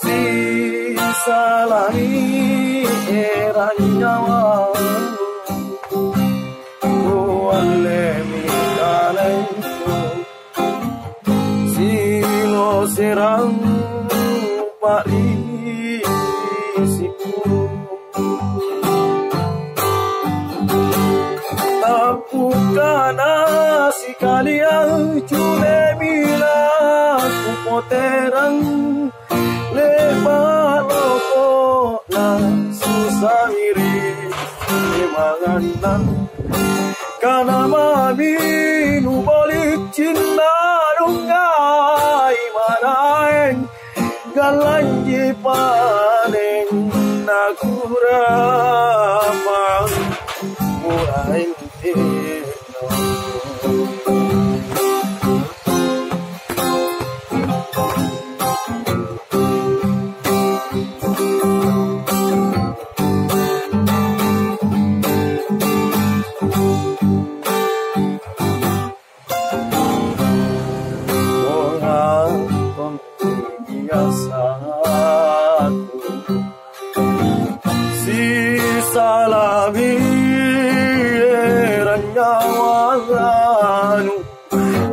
Si salami era nyawa kuale mi talento si lo serang parisiku tapukana si kalian cule bilang kupoterang lepas loko na susah iri manganan kana mami nu balik cinta dungai manaeng galanji panen nakura mang murain tino si salami ranyawan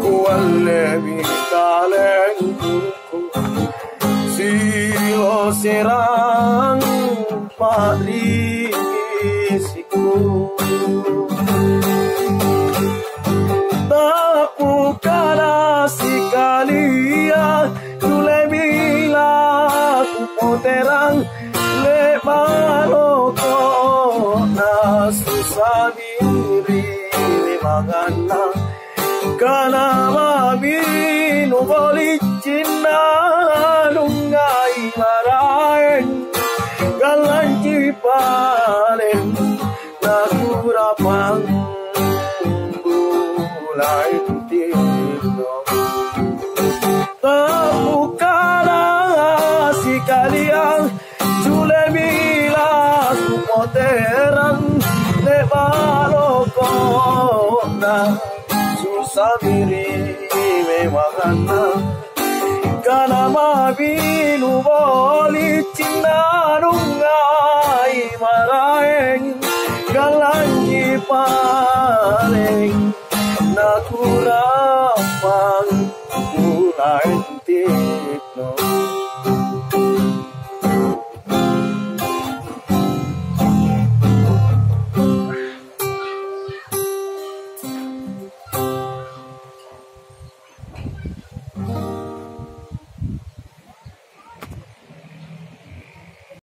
kuale mi talento si lo serang parisiku tapukana si kalian tule bila kupoterang lebaloko na susah diri limangana kana mabinu bolicina nungai maraen galanci palen nakurapang bulai tino tapukana si kalian cule bilas kupoterang lebaloko na susah diri memangana kana mabinu bolicina nungai maraeng galanji paleng